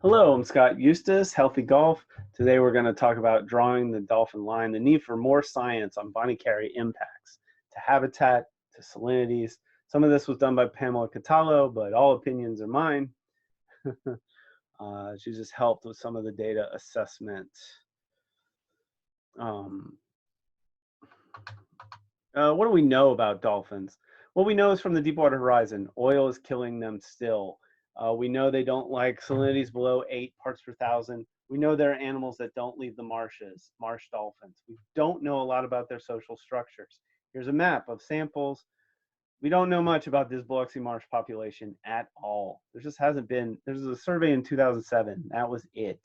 Hello, I'm Scott Eustace, Healthy Golf. Today we're going to talk about drawing the dolphin line, the need for more science on Bonnie Carey impacts to habitat, to salinities. Some of this was done by Pamela Catallo, but all opinions are mine. She just helped with some of the data assessment. Um, what do we know about dolphins? What we know is from the Deepwater Horizon, oil is killing them still. We know they don't like salinities below 8 parts per thousand. We know there are animals that don't leave the marshes, marsh dolphins. We don't know a lot about their social structures. Here's a map of samples. We don't know much about this Biloxi marsh population at all. There just hasn't been, there was a survey in 2007. That was it.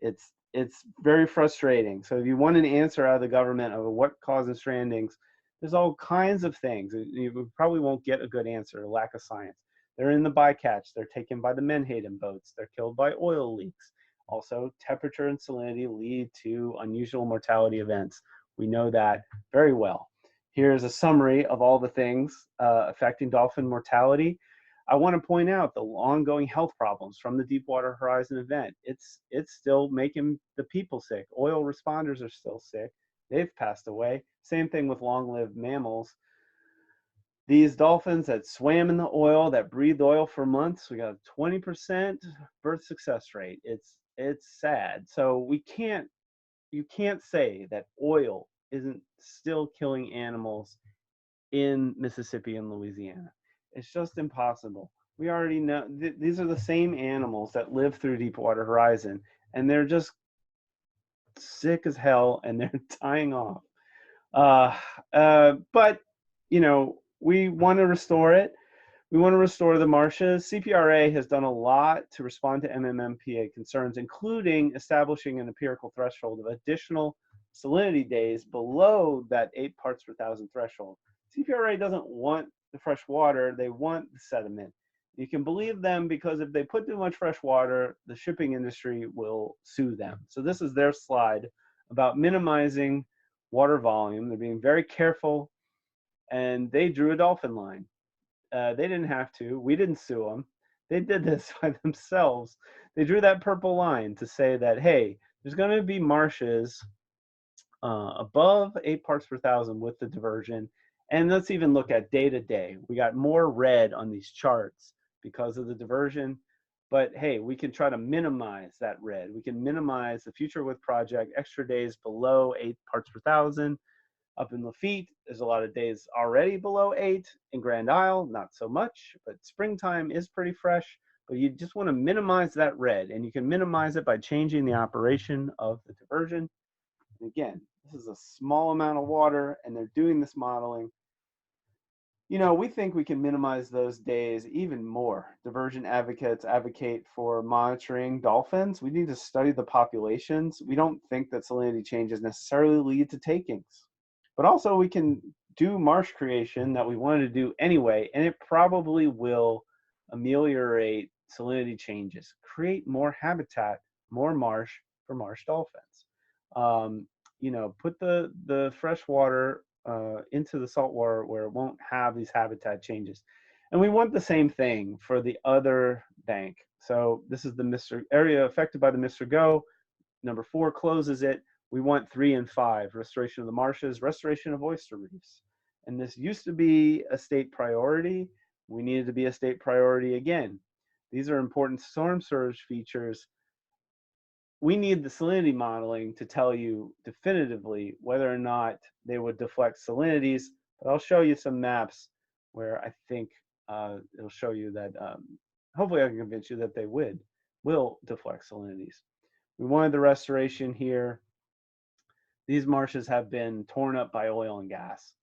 It's very frustrating. So if you want an answer out of the government of what causes strandings, there's all kinds of things. You probably won't get a good answer, lack of science. They're in the bycatch. They're taken by the Menhaden boats. They're killed by oil leaks. Also, temperature and salinity lead to unusual mortality events. We know that very well. Here's a summary of all the things affecting dolphin mortality. I want to point out the ongoing health problems from the Deepwater Horizon event. It's still making the people sick. Oil responders are still sick. They've passed away. Same thing with long-lived mammals. These dolphins that swam in the oil, that breathed oil for months, we got a 20% birth success rate. It's sad. So you can't say that oil isn't still killing animals in Mississippi and Louisiana. It's just impossible. We already know these are the same animals that live through Deepwater Horizon, and they're just sick as hell and they're dying off. But you know, we want to restore it. We want to restore the marshes. CPRA has done a lot to respond to MMMPA concerns, including establishing an empirical threshold of additional salinity days below that 8 parts per thousand threshold. CPRA doesn't want the fresh water, they want the sediment. You can believe them because if they put too much fresh water, the shipping industry will sue them. So this is their slide about minimizing water volume. They're being very careful, and they drew a dolphin line. They didn't have to. We didn't sue them. They did this by themselves. They drew that purple line to say that, hey, there's going to be marshes above 8 parts per thousand with the diversion. And let's even look at day to day. We got more red on these charts because of the diversion. But hey, we can try to minimize that red. We can minimize the Future With project, extra days below 8 parts per thousand. Up in Lafitte, there's a lot of days already below 8. In Grand Isle, not so much, but springtime is pretty fresh. But you just want to minimize that red, and you can minimize it by changing the operation of the diversion. And again, this is a small amount of water, and they're doing this modeling. You know, we think we can minimize those days even more. Diversion advocates advocate for monitoring dolphins. We need to study the populations. We don't think that salinity changes necessarily lead to takings. But also we can do marsh creation that we wanted to do anyway, and it probably will ameliorate salinity changes, create more habitat, more marsh for marsh dolphins. You know, put the fresh water into the salt water where it won't have these habitat changes. And we want the same thing for the other bank. So this is the area affected by the Mr. Go. Number 4 closes it. We want 3 and 5, restoration of the marshes, restoration of oyster reefs. And this used to be a state priority. We needed to be a state priority again. These are important storm surge features. We need the salinity modeling to tell you definitively whether or not they would deflect salinities, but I'll show you some maps where I think it'll show you that, hopefully I can convince you that they will deflect salinities. We wanted the restoration here. These marshes have been torn up by oil and gas,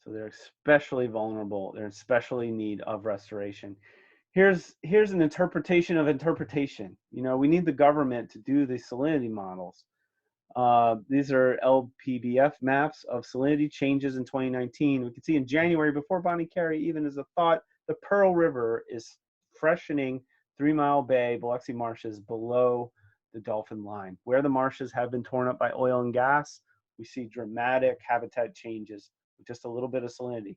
so they're especially vulnerable. They're especially in need of restoration. Here's an interpretation of interpretation. You know, we need the government to do the salinity models. These are LPBF maps of salinity changes in 2019. We can see in January, before Bonnie Carey even is a thought, the Pearl River is freshening 3 Mile Bay, Biloxi marshes below the dolphin line. Where the marshes have been torn up by oil and gas, we see dramatic habitat changes with just a little bit of salinity.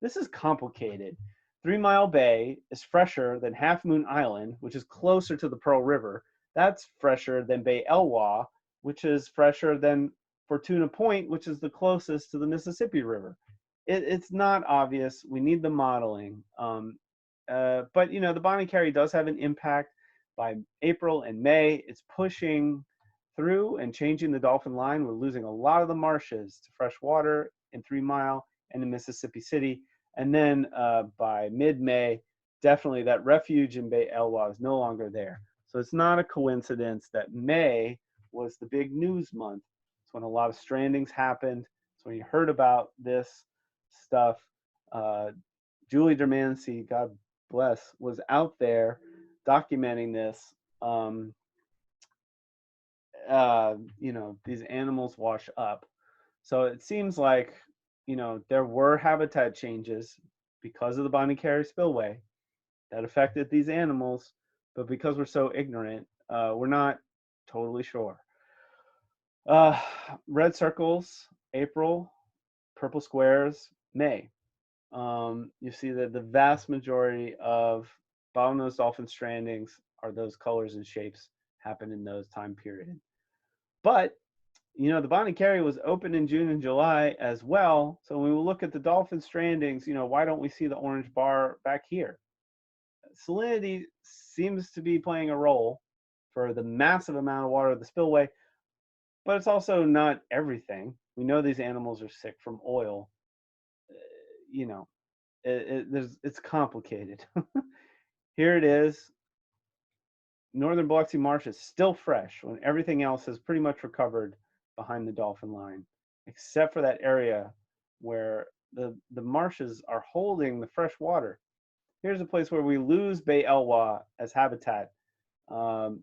This is complicated. 3 Mile Bay is fresher than Half Moon Island, which is closer to the Pearl River. That's fresher than Bay Elwha, which is fresher than Fortuna Point, which is the closest to the Mississippi River. It's not obvious. We need the modeling. But you know, the Bonnie Carry does have an impact. By April and May, it's pushing through and changing the Dolphin line. We're losing a lot of the marshes to fresh water in 3 Mile and in Mississippi City. And then by mid-May, definitely that refuge in Bay Elwha is no longer there. So it's not a coincidence that May was the big news month. It's when a lot of strandings happened. It's when you heard about this stuff. Julie Dermancy, God bless, was out there documenting this. You know, these animals wash up. So it seems like, you know, there were habitat changes because of the Bonnie Carry spillway that affected these animals, but because we're so ignorant, we're not totally sure. Red circles, April, purple squares, May. You see that the vast majority of bottlenose dolphin strandings are those colors and shapes happen in those time period. But you know, the Bonnie Carry was open in June and July as well. So when we look at the dolphin strandings, you know, why don't we see the orange bar back here? Salinity seems to be playing a role for the massive amount of water of the spillway, but it's also not everything. We know these animals are sick from oil. You know, it's complicated. Here it is. Northern Biloxi Marsh is still fresh when everything else has pretty much recovered behind the Dolphin line, except for that area where the marshes are holding the fresh water. Here's a place where we lose Bay Elwha as habitat, probably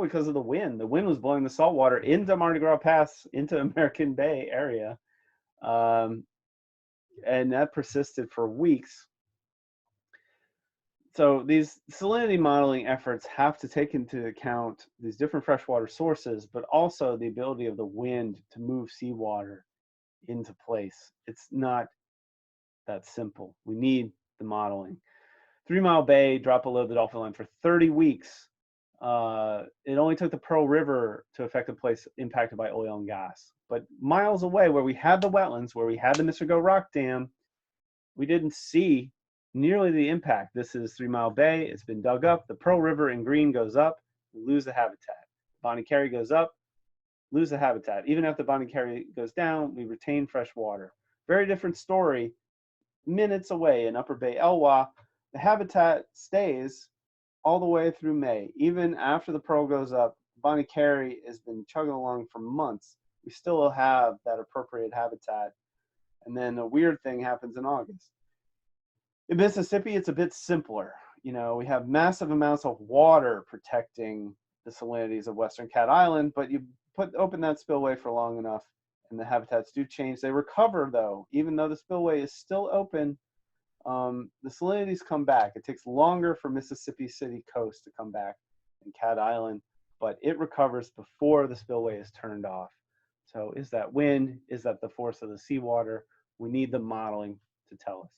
because of the wind. The wind was blowing the salt water into Mardi Gras Pass, into American Bay area, and that persisted for weeks. So these salinity modeling efforts have to take into account these different freshwater sources, but also the ability of the wind to move seawater into place. It's not that simple. We need the modeling. 3 Mile Bay dropped below the Dolphin line for 30 weeks. It only took the Pearl River to affect a place impacted by oil and gas. But miles away, where we had the wetlands, where we had the Mr. Go Rock Dam, we didn't see nearly the impact. This is 3 Mile Bay. It's been dug up. The Pearl River in green goes up. We lose the habitat. Bonnie Carry goes up, lose the habitat. Even if the Bonnie Carry goes down, we retain fresh water. Very different story. Minutes away in Upper Bay Elwha, the habitat stays all the way through May. Even after the Pearl goes up, Bonnie Carry has been chugging along for months. We still have that appropriate habitat. And then a weird thing happens in August. In Mississippi, it's a bit simpler. You know, we have massive amounts of water protecting the salinities of Western Cat Island, but you open that spillway for long enough and the habitats do change. They recover though, even though the spillway is still open, the salinities come back. It takes longer for Mississippi City coast to come back than Cat Island, but it recovers before the spillway is turned off. So is that wind? Is that the force of the seawater? We need the modeling to tell us.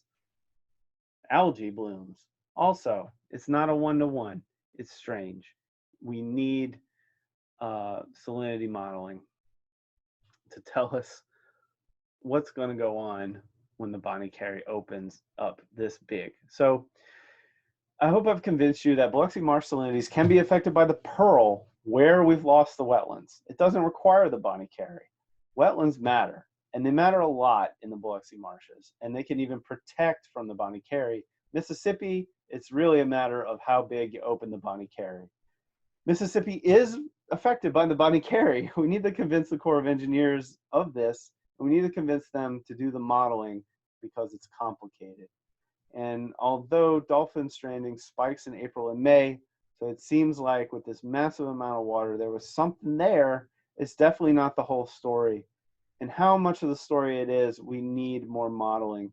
Algae blooms. Also, it's not a one-to-one. It's strange. We need salinity modeling to tell us what's going to go on when the Bonnie Carry opens up this big. So I hope I've convinced you that Biloxi marsh salinities can be affected by the Pearl where we've lost the wetlands. It doesn't require the Bonnie Carry. Wetlands matter, and they matter a lot in the Biloxi marshes, and they can even protect from the Bonnie Carry. Mississippi, it's really a matter of how big you open the Bonnie Carry. Mississippi is affected by the Bonnie Carry. We need to convince the Corps of Engineers of this. We need to convince them to do the modeling because it's complicated. And although dolphin stranding spikes in April and May, so it seems like with this massive amount of water, there was something there. It's definitely not the whole story. And how much of the story it is, we need more modeling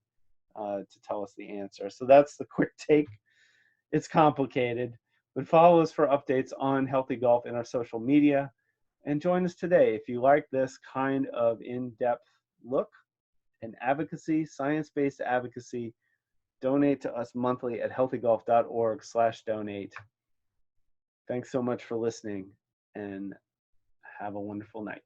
to tell us the answer. So that's the quick take. It's complicated, but follow us for updates on healthy golf in our social media. And join us today if you like this kind of in-depth look and advocacy, science-based advocacy. Donate to us monthly at healthygolf.org/donate. Thanks so much for listening, and have a wonderful night.